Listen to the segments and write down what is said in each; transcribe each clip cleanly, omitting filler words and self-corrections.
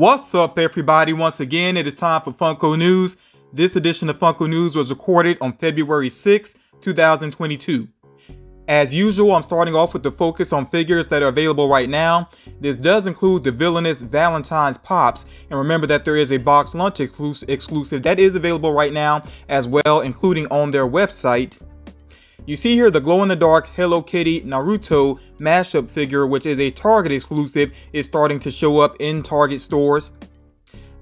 What's up, everybody? Once again, it is time for Funko News. This edition of Funko News was recorded on February 6, 2022. As usual, I'm starting off with the focus on figures that are available right now. This does include the villainous Valentine's Pops, and remember that there is a box lunch exclusive that is available right now as well, including on their website. You see here the glow-in-the-dark Hello Kitty Naruto mashup figure, which is a Target exclusive, is starting to show up in Target stores.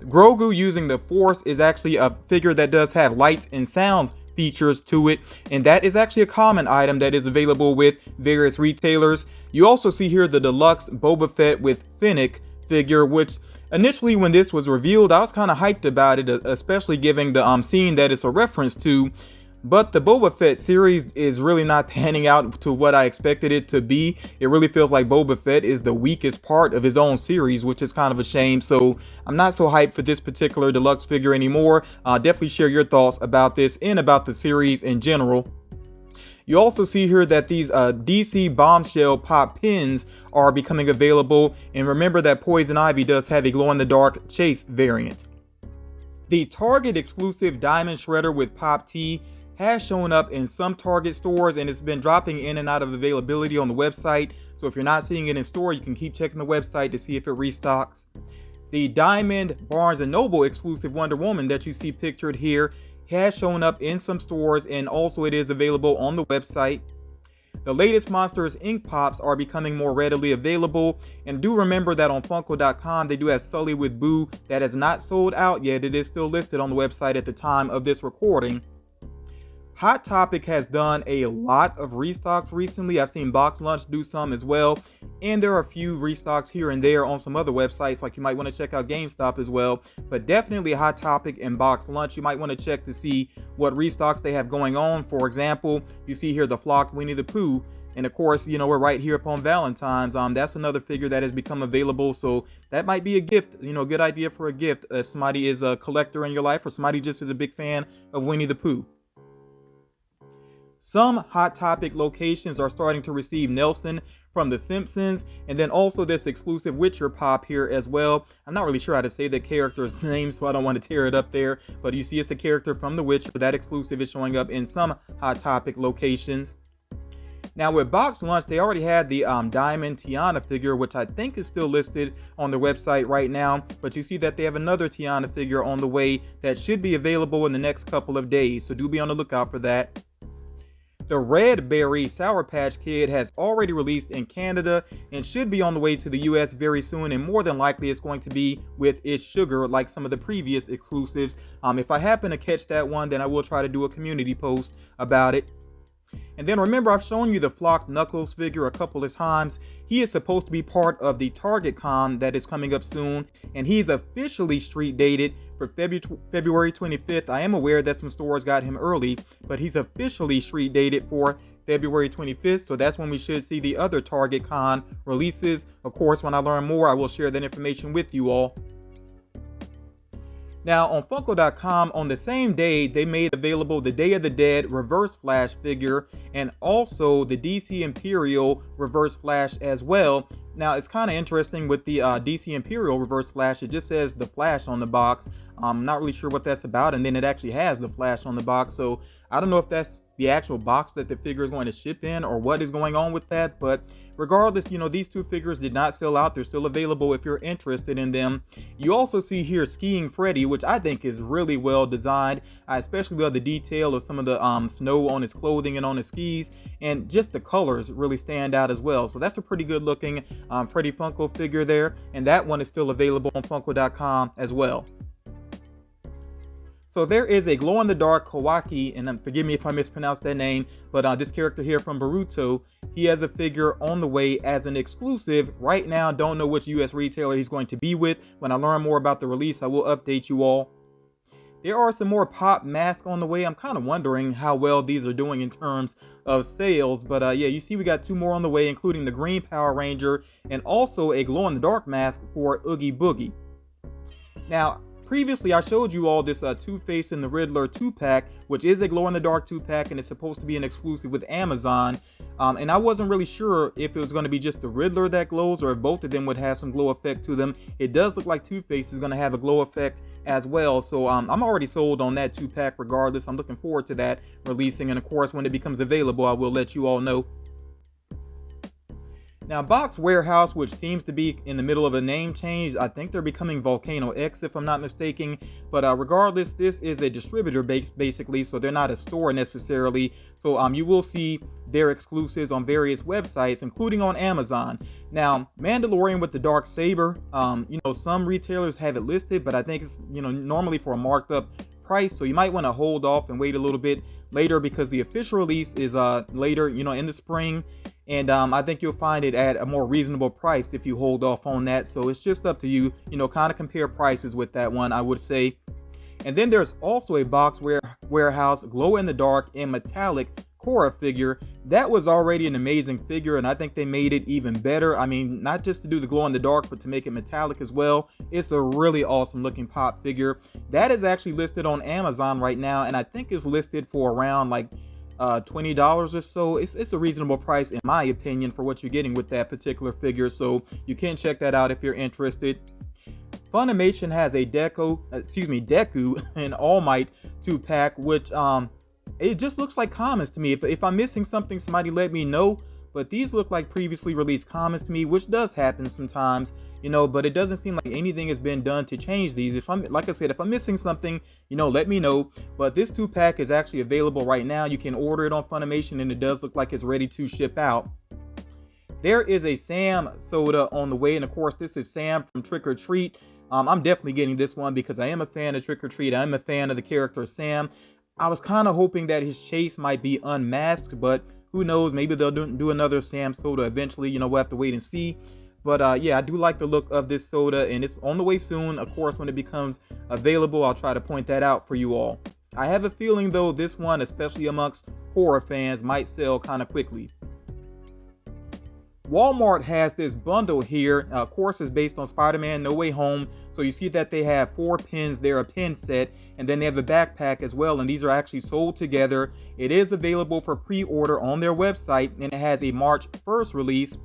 Grogu using the Force is actually a figure that does have lights and sounds features to it, and that is actually a common item that is available with various retailers. You also see here the deluxe Boba Fett with Fennec figure, which initially when this was revealed, I was kind of hyped about it, especially given the scene that it's a reference to. But the Boba Fett series is really not panning out to what I expected it to be. It really feels like Boba Fett is the weakest part of his own series, which is kind of a shame. So I'm not so hyped for this particular deluxe figure anymore. Definitely share your thoughts about this and about the series in general. You also see here that these DC Bombshell Pop Pins are becoming available. And remember that Poison Ivy does have a glow-in-the-dark Chase variant. The Target exclusive Diamond Shredder with Pop T has shown up in some Target stores, and it's been dropping in and out of availability on the website. So if you're not seeing it in store, you can keep checking the website to see if it restocks. The Diamond Barnes & Noble exclusive Wonder Woman that you see pictured here has shown up in some stores, and also it is available on the website. The latest Monsters Inc. Pops are becoming more readily available, and do remember that on Funko.com they do have Sully with Boo that has not sold out yet. It is still listed on the website at the time of this recording. Hot Topic has done a lot of restocks recently. I've seen Box Lunch do some as well, and there are a few restocks here and there on some other websites, like you might want to check out GameStop as well. But definitely Hot Topic and Box Lunch, you might want to check to see what restocks they have going on. For example, you see here the flocked Winnie the Pooh, and of course, you know, we're right here upon Valentine's. That's another figure that has become available, so that might be a gift, you know, good idea for a gift if somebody is a collector in your life or somebody just is a big fan of Winnie the Pooh. Some Hot Topic locations are starting to receive Nelson from The Simpsons, and then also this exclusive Witcher pop here as well. I'm not really sure how to say the character's name, so I don't want to tear it up there, but you see it's a character from The Witcher. That exclusive is showing up in some Hot Topic locations. Now with Box Lunch, they already had the Diamond Tiana figure, which I think is still listed on their website right now, but you see that they have another Tiana figure on the way that should be available in the next couple of days, so do be on the lookout for that. The Red Berry Sour Patch Kid has already released in Canada and should be on the way to the US very soon, and more than likely it's going to be with its sugar like some of the previous exclusives. If I happen to catch that one, then I will try to do a community post about it. And then remember, I've shown you the flocked Knuckles figure a couple of times. He is supposed to be part of the Target Con that is coming up soon, and he's officially street dated for February 25th. I am aware that some stores got him early, but he's officially street dated for February 25th, so that's when we should see the other Target Con releases. Of course, when I learn more, I will share that information with you all. Now on Funko.com, on the same day, they made available the Day of the Dead Reverse Flash figure and also the DC Imperial Reverse Flash as well. Now it's kind of interesting with the DC Imperial Reverse Flash, it just says the Flash on the box. I'm not really sure what that's about, and then it actually has the Flash on the box, so I don't know if that's the actual box that the figure is going to ship in or what is going on with that. But regardless, you know, these two figures did not sell out. They're still available if you're interested in them. You also see here Skiing Freddy, which I think is really well designed. I especially love the detail of some of the snow on his clothing and on his skis, and just the colors really stand out as well. So that's a pretty good looking Freddy Funko figure there, and that one is still available on Funko.com as well. So there is a glow-in-the-dark Kawaki, and forgive me if I mispronounce that name, but this character here from Boruto, he has a figure on the way as an exclusive. Right now, don't know which US retailer he's going to be with. When I learn more about the release, I will update you all. There are some more pop masks on the way. I'm kind of wondering how well these are doing in terms of sales, but yeah, you see we got two more on the way, including the Green Power Ranger and also a glow-in-the-dark mask for Oogie Boogie. Now, previously I showed you all this Two-Face and the Riddler 2-pack, which is a glow-in-the-dark 2-pack, and it's supposed to be an exclusive with Amazon. And I wasn't really sure if it was going to be just the Riddler that glows or if both of them would have some glow effect to them. It does look like Two-Face is going to have a glow effect as well, so I'm already sold on that 2-pack regardless. I'm looking forward to that releasing, and of course when it becomes available I will let you all know. Now, Box Warehouse, which seems to be in the middle of a name change, I think they're becoming Volcano X if I'm not mistaken, but regardless, this is a distributor basically, so they're not a store necessarily, so you will see their exclusives on various websites, including on Amazon. Now, Mandalorian with the Dark Saber, some retailers have it listed, but I think it's, normally for a marked up price, so you might want to hold off and wait a little bit later because the official release is later, in the spring. And I think you'll find it at a more reasonable price if you hold off on that. So it's just up to you, kind of compare prices with that one, I would say. And then there's also a Box Warehouse glow-in-the-dark and metallic Cora figure. That was already an amazing figure, and I think they made it even better. I mean, not just to do the glow-in-the-dark, but to make it metallic as well. It's a really awesome looking pop figure. That is actually listed on Amazon right now, and I think it's listed for around like $20 or so. It's a reasonable price in my opinion for what you're getting with that particular figure, so you can check that out if you're interested. Funimation has a Deku and All Might 2-pack, which it just looks like commons to me. If I'm missing something, somebody let me know, but these look like previously released commons to me, which does happen sometimes, but it doesn't seem like anything has been done to change these. If I'm missing something, let me know. But this 2-pack is actually available right now. You can order it on Funimation, and it does look like it's ready to ship out. There is a Sam soda on the way, and of course this is Sam from Trick or Treat. I'm definitely getting this one because I am a fan of Trick or Treat. I am a fan of the character Sam. I was kind of hoping that his chase might be unmasked, but who knows, maybe they'll do another Sam soda eventually. We'll have to wait and see. But yeah, I do like the look of this soda, and it's on the way soon. Of course, when it becomes available, I'll try to point that out for you all. I have a feeling though this one, especially amongst horror fans, might sell kind of quickly. Walmart has this bundle here. Of course, it's based on Spider-Man No Way Home. So you see that they have 4 pins there, a pin set, and then they have a backpack as well. And these are actually sold together. It is available for pre-order on their website, and it has a March 1st release.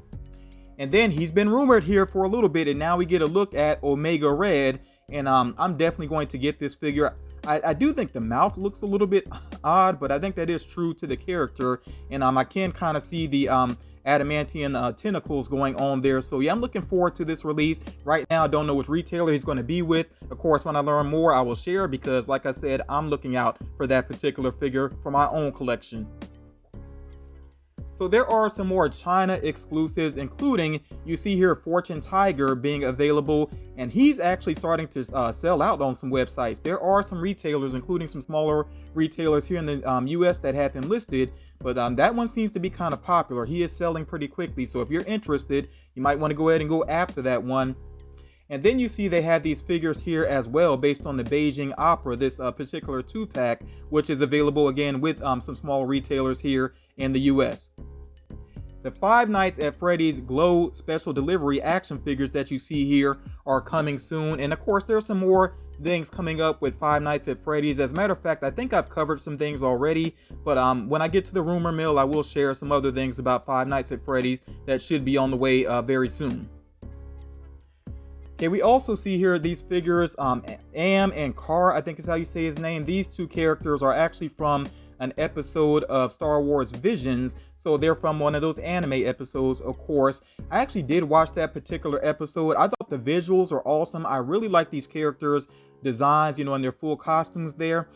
And then he's been rumored here for a little bit, and now we get a look at Omega Red. And I'm definitely going to get this figure. I do think the mouth looks a little bit odd, but I think that is true to the character. And I can kind of see the adamantium tentacles going on there. So yeah, I'm looking forward to this release. Right now I don't know which retailer he's going to be with. Of course, when I learn more I will share, because like I said, I'm looking out for that particular figure for my own collection. So there are some more China exclusives, including, you see here, Fortune Tiger being available, and he's actually starting to sell out on some websites. There are some retailers, including some smaller retailers here in the US that have him listed, but that one seems to be kind of popular. He is selling pretty quickly, so if you're interested, you might want to go ahead and go after that one. And then you see they have these figures here as well based on the Beijing Opera, this particular 2-pack, which is available again with some small retailers here in the US. The Five Nights at Freddy's Glow Special Delivery action figures that you see here are coming soon. And of course, there's some more things coming up with Five Nights at Freddy's. As a matter of fact, I think I've covered some things already. But when I get to the rumor mill, I will share some other things about Five Nights at Freddy's that should be on the way very soon. Okay, we also see here these figures, Am and Cora, I think is how you say his name. These two characters are actually from an episode of Star Wars Visions, so they're from one of those anime episodes, of course. I actually did watch that particular episode. I thought the visuals are awesome. I really like these characters' designs, in their full costumes there.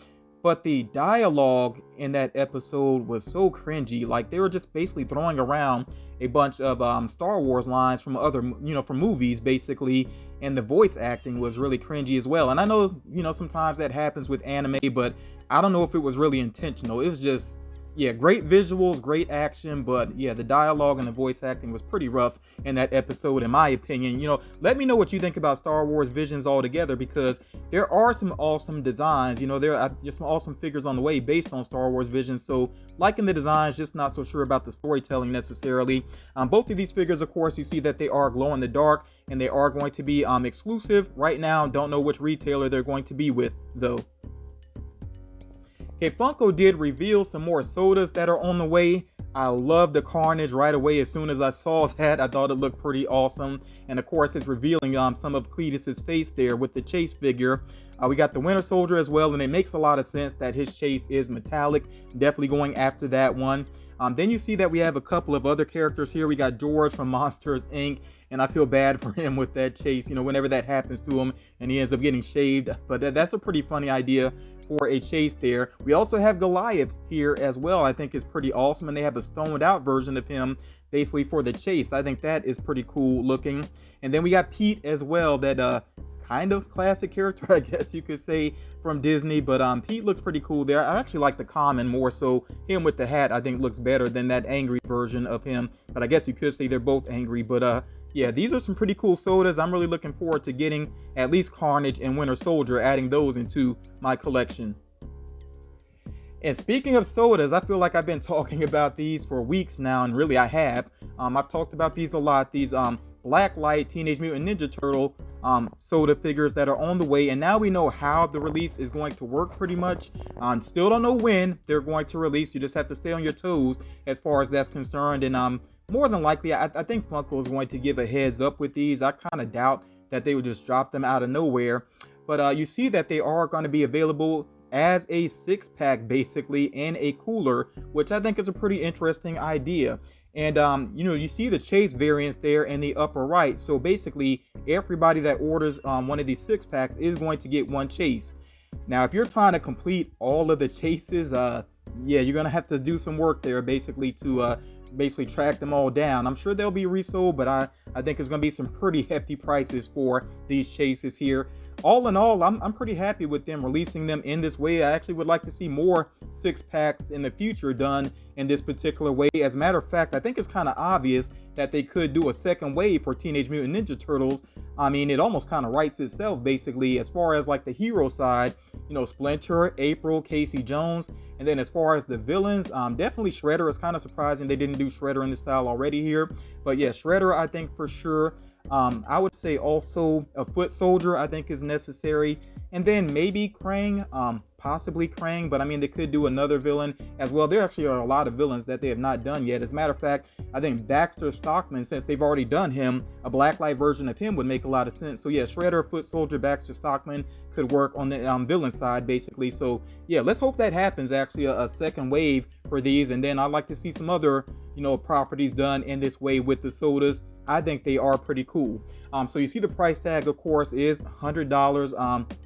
But the dialogue in that episode was so cringy. Like, they were just basically throwing around a bunch of Star Wars lines from other, from movies, basically. And the voice acting was really cringy as well. And I know, sometimes that happens with anime, but I don't know if it was really intentional. It was just, yeah, great visuals, great action, but yeah, the dialogue and the voice acting was pretty rough in that episode, in my opinion. Let me know what you think about Star Wars Visions altogether, because there are some awesome designs. There are just some awesome figures on the way based on Star Wars Visions. So liking the designs, just not so sure about the storytelling necessarily. Both of these figures, of course, you see that they are glow in the dark, and they are going to be exclusive. Right now, don't know which retailer they're going to be with, though. Okay, Funko did reveal some more sodas that are on the way. I love the Carnage right away. As soon as I saw that, I thought it looked pretty awesome. And of course, it's revealing some of Cletus's face there with the Chase figure. We got the Winter Soldier as well, and it makes a lot of sense that his Chase is metallic. Definitely going after that one. Then you see that we have a couple of other characters here. We got George from Monsters, Inc., and I feel bad for him with that Chase, you know, whenever that happens to him and he ends up getting shaved. But that's a pretty funny idea for a Chase there. We also have Goliath here as well. I think is pretty awesome, and they have a stoned out version of him basically for the Chase. I think that is pretty cool looking. And then we got Pete as well, that kind of classic character, I guess you could say, from Disney. But Pete looks pretty cool there. I actually like the common more, so him with the hat I think looks better than that angry version of him. But I guess you could say they're both angry. But yeah, these are some pretty cool sodas. I'm really looking forward to getting at least Carnage and Winter Soldier, adding those into my collection. And speaking of sodas, I feel like I've been talking about these for weeks now, and really I have. I've talked about these a lot. These Blacklight Teenage Mutant Ninja Turtle soda figures that are on the way, and now we know how the release is going to work pretty much. Still don't know when they're going to release. You just have to stay on your toes as far as that's concerned. And more than likely, I think Funko is going to give a heads up with these. I kind of doubt that they would just drop them out of nowhere. But you see that they are going to be available as a 6-pack, basically, in a cooler, which I think is a pretty interesting idea. And, you know, you see the Chase variants there in the upper right. So basically, everybody that orders one of these 6-packs is going to get one Chase. Now, if you're trying to complete all of the Chases, yeah, you're going to have to do some work there, basically, to basically track them all down. I'm sure they'll be resold, but I think it's going to be some pretty hefty prices for these Chases here. All in all, I'm pretty happy with them releasing them in this way. I actually would like to see more 6-packs in the future done in this particular way. As a matter of fact, I think it's kind of obvious that they could do a second wave for Teenage Mutant Ninja Turtles. I mean, it almost kind of writes itself, basically, as far as like the hero side, you know, Splinter, April, Casey Jones. And then as far as the villains, definitely Shredder. Is kind of surprising they didn't do Shredder in this style already here. But yeah, Shredder, I think for sure. I would say also a Foot Soldier, I think, is necessary. And then maybe Krang, possibly Krang, but I mean, they could do another villain as well. There actually are a lot of villains that they have not done yet. As a matter of fact, I think Baxter Stockman, since they've already done him, a Blacklight version of him would make a lot of sense. So yeah, Shredder, Foot Soldier, Baxter Stockman could work on the villain side, basically. So yeah, let's hope that happens, actually, a second wave for these. And then I'd like to see some other, you know, properties done in this way with the sodas. I think they are pretty cool. So you see the price tag, of course, is $100.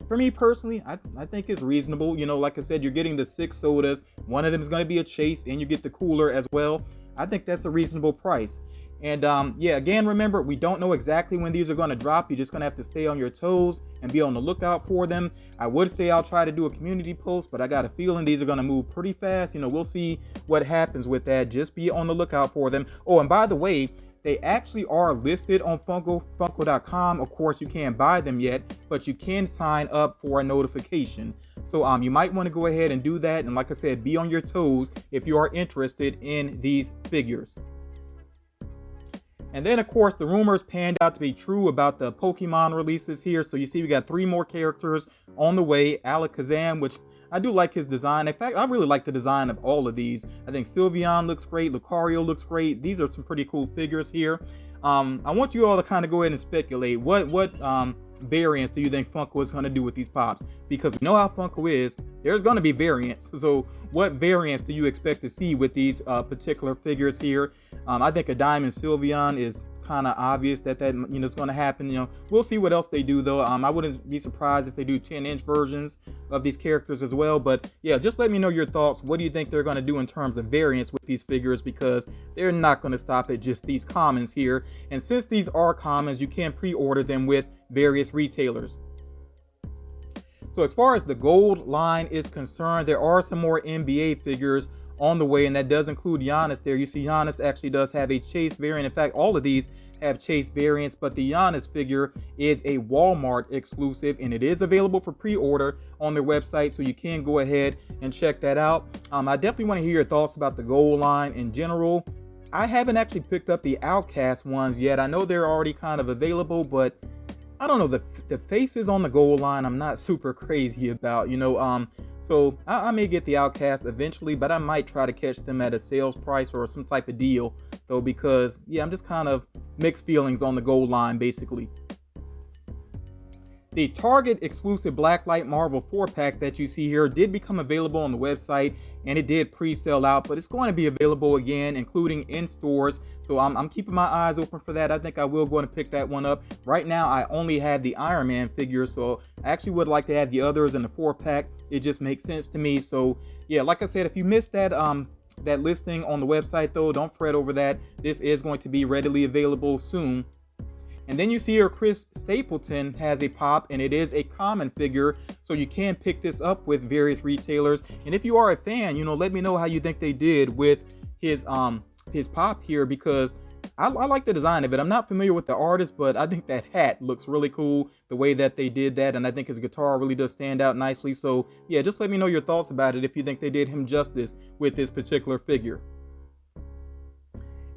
For me personally, I think it's reasonable. You know, like I said, you're getting the 6 sodas. One of them is going to be a Chase, and you get the cooler as well. I think that's a reasonable price. And yeah, again, remember, we don't know exactly when these are going to drop. You're just going to have to stay on your toes and be on the lookout for them. I would say I'll try to do a community post, but I got a feeling these are going to move pretty fast. You know, we'll see what happens with that. Just be on the lookout for them. Oh, and by the way, they actually are listed on Funko.com. Of course, you can't buy them yet, but you can sign up for a notification. So you might want to go ahead and do that. And like I said, be on your toes if you are interested in these figures. And then, of course, the rumors panned out to be true about the Pokemon releases here. So you see we got 3 more characters on the way. Alakazam, which I do like his design. In fact, I really like the design of all of these. I think Sylveon looks great. Lucario looks great. These are some pretty cool figures here. I want you all to kind of go ahead and speculate. What variants do you think Funko is going to do with these pops? Because we know how Funko is. There's going to be variants. So what variants do you expect to see with these particular figures here? I think a Diamond Sylveon is kind of obvious that you know, is going to happen. You know, we'll see what else they do though. I wouldn't be surprised if they do 10-inch versions of these characters as well. But yeah, just let me know your thoughts. What do you think they're going to do in terms of variants with these figures? Because they're not going to stop at just these commons here. And since these are commons, you can pre-order them with various retailers. So as far as the gold line is concerned, there are some more NBA figures on the way, and that does include Giannis there. You see Giannis actually does have a Chase variant. In fact, all of these have Chase variants, but the Giannis figure is a Walmart exclusive, and it is available for pre-order on their website, so you can go ahead and check that out. I definitely want to hear your thoughts about the gold line in general. I haven't actually picked up the Outcast ones yet. I know they're already kind of available, but I don't know, the faces on the goal line I'm not super crazy about, so I may get the Outcast eventually, but I might try to catch them at a sales price or some type of deal though, because yeah, I'm just kind of mixed feelings on the goal line basically. The Target exclusive Blacklight Marvel 4-pack that you see here did become available on the website, and it did pre-sell out, but it's going to be available again, including in stores. So I'm keeping my eyes open for that. I think I will go and pick that one up. Right now, I only have the Iron Man figure, so I actually would like to have the others in the 4-pack. It just makes sense to me. So yeah, like I said, if you missed that that listing on the website though, don't fret over that. This is going to be readily available soon. And then you see here Chris Stapleton has a pop, and it is a common figure, so you can pick this up with various retailers. And if you are a fan, let me know how you think they did with his pop here, because I like the design of it. I'm not familiar with the artist, but I think that hat looks really cool, the way that they did that, and I think his guitar really does stand out nicely. So yeah, just let me know your thoughts about it if you think they did him justice with this particular figure.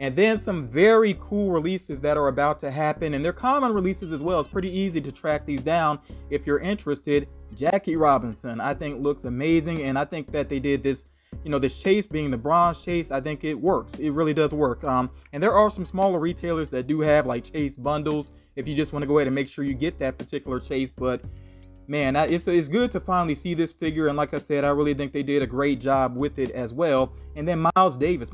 And then some very cool releases that are about to happen, and they're common releases as well. It's pretty easy to track these down if you're interested. Jackie Robinson, I think, looks amazing, and I think that they did this, this chase being the bronze chase. I think it works. It really does work. And there are some smaller retailers that do have like chase bundles if you just want to go ahead and make sure you get that particular chase. But man, it's good to finally see this figure, and like I said, I really think they did a great job with it as well. And then Miles Davis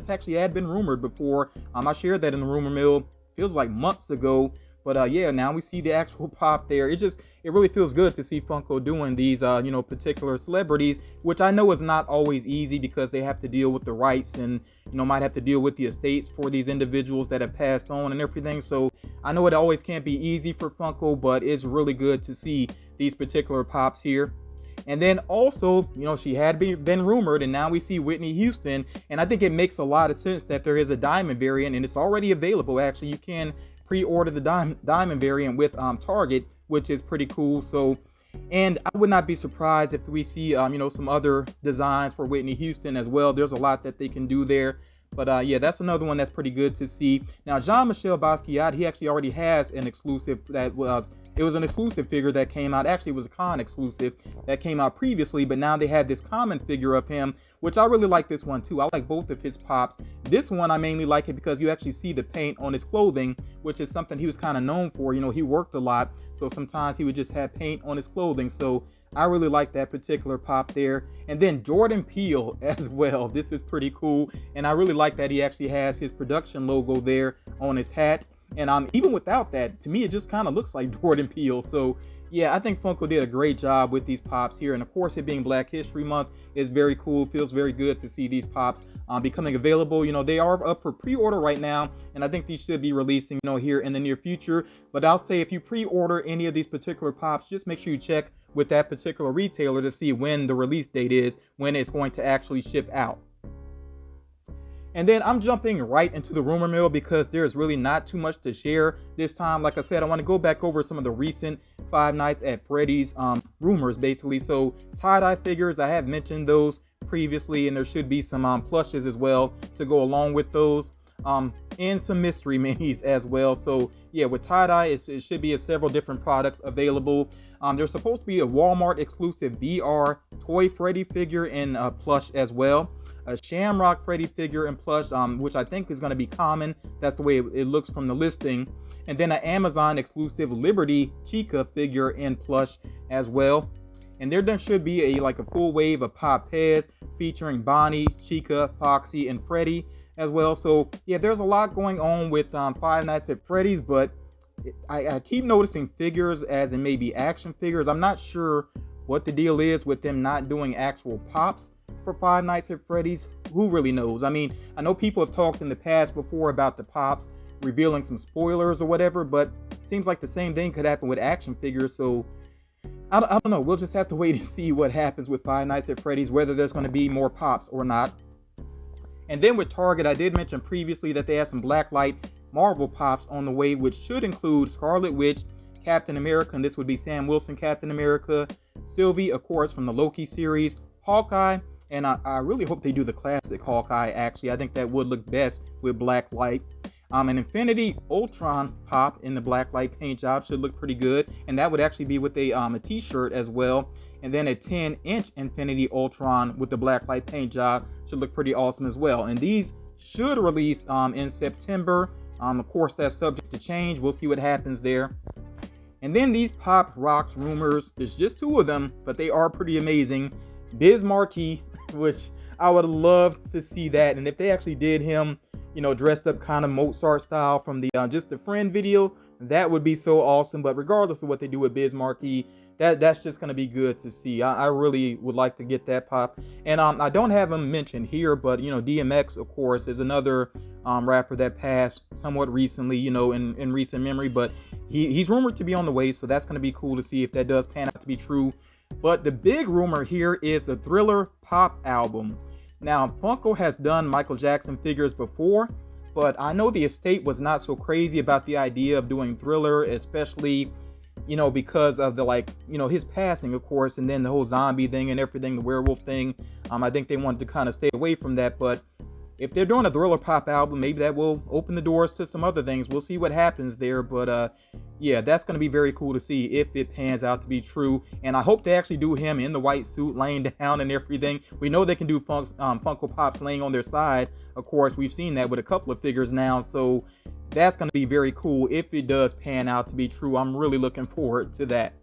actually had been rumored before. I shared that in the rumor mill, feels like months ago, but yeah, now we see the actual pop there. It really feels good to see Funko doing these particular celebrities, which I know is not always easy because they have to deal with the rights and might have to deal with the estates for these individuals that have passed on and everything. So I know it always can't be easy for Funko, but it's really good to see these particular pops here. And then also, she had been rumored, and now we see Whitney Houston, and I think it makes a lot of sense that there is a diamond variant, and it's already available. Actually, you can pre-order the diamond variant with Target, which is pretty cool. So, and I would not be surprised if we see some other designs for Whitney Houston as well. There's a lot that they can do there. But yeah, that's another one that's pretty good to see. Now, Jean-Michel Basquiat, he actually already has an exclusive that it was an exclusive figure that came out. Actually, it was a con exclusive that came out previously, but now they had this common figure of him, which I really like this one too. I like both of his pops. This one, I mainly like it because you actually see the paint on his clothing, which is something he was kind of known for. He worked a lot, so sometimes he would just have paint on his clothing. So I really like that particular pop there. And then Jordan Peele as well. This is pretty cool, and I really like that he actually has his production logo there on his hat. And even without that, to me, it just kind of looks like Jordan Peele. So yeah, I think Funko did a great job with these pops here. And of course, it being Black History Month is very cool. Feels very good to see these pops becoming available. They are up for pre-order right now, and I think these should be releasing, here in the near future. But I'll say if you pre-order any of these particular pops, just make sure you check with that particular retailer to see when the release date is, when it's going to actually ship out. And then I'm jumping right into the rumor mill because there's really not too much to share this time. Like I said, I want to go back over some of the recent Five Nights at Freddy's rumors, basically. So tie-dye figures, I have mentioned those previously, and there should be some plushes as well to go along with those, and some mystery minis as well. So yeah, with tie-dye, it should be several different products available. There's supposed to be a Walmart exclusive VR toy Freddy figure in plush as well. A Shamrock Freddy figure in plush, which I think is going to be common. That's the way it looks from the listing. And then an Amazon exclusive Liberty Chica figure in plush as well. And there should be a full wave of Pop Pez featuring Bonnie, Chica, Foxy, and Freddy as well. So yeah, there's a lot going on with Five Nights at Freddy's, but I keep noticing figures as in maybe action figures. I'm not sure what the deal is with them not doing actual pops for Five Nights at Freddy's. Who really knows? I mean, I know people have talked in the past before about the pops revealing some spoilers or whatever, but it seems like the same thing could happen with action figures. So I don't know. We'll just have to wait and see what happens with Five Nights at Freddy's, whether there's going to be more pops or not. And then with Target, I did mention previously that they have some Blacklight Marvel pops on the way, which should include Scarlet Witch, Captain America, and this would be Sam Wilson Captain America, Sylvie, of course, from the Loki series, Hawkeye, And I really hope they do the classic Hawkeye, actually. I think that would look best with black light. An Infinity Ultron pop in the black light paint job should look pretty good. And that would actually be with a t-shirt as well. And then a 10-inch Infinity Ultron with the black light paint job should look pretty awesome as well. And these should release in September. Of course, that's subject to change. We'll see what happens there. And then these Pop Rocks rumors, there's just 2 of them, but they are pretty amazing. Biz Markie, which I would love to see that. And if they actually did him, you know, dressed up kind of Mozart style from the Just a Friend video, that would be so awesome. But regardless of what they do with Biz Markie, that's just going to be good to see. I really would like to get that pop. And I don't have him mentioned here, but, you know, DMX, of course, is another rapper that passed somewhat recently, you know, in recent memory. But he's rumored to be on the way, so that's going to be cool to see if that does pan out to be true. But the big rumor here is the Thriller Pop album. Now, Funko has done Michael Jackson figures before, but I know the estate was not so crazy about the idea of doing Thriller, especially, you know, because of the, like, you know, his passing, of course, and then the whole zombie thing and everything, the werewolf thing. I think they wanted to kind of stay away from that, but if they're doing a Thriller Pop album, maybe that will open the doors to some other things. We'll see what happens there, but yeah, that's going to be very cool to see if it pans out to be true. And I hope they actually do him in the white suit laying down and everything. We know they can do Funko Pops laying on their side. Of course, we've seen that with a couple of figures now, so that's going to be very cool if it does pan out to be true. I'm really looking forward to that.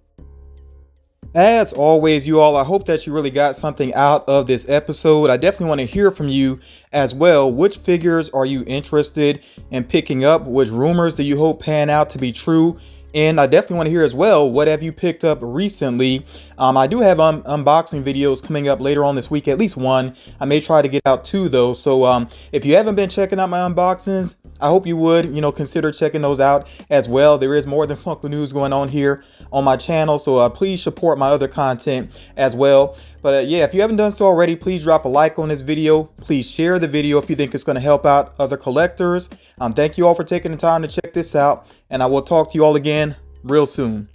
As always, you all, I hope that you really got something out of this episode. I definitely want to hear from you as well. Which figures are you interested in picking up? Which rumors do you hope pan out to be true? And I definitely want to hear as well, what have you picked up recently? I do have unboxing videos coming up later on this week, at least one. I may try to get out 2 though. So if you haven't been checking out my unboxings, I hope you would, you know, consider checking those out as well. There is more than Funko news going on here on my channel, so please support my other content as well. But yeah, if you haven't done so already, please drop a like on this video. Please share the video if you think it's going to help out other collectors. Thank you all for taking the time to check this out, and I will talk to you all again real soon.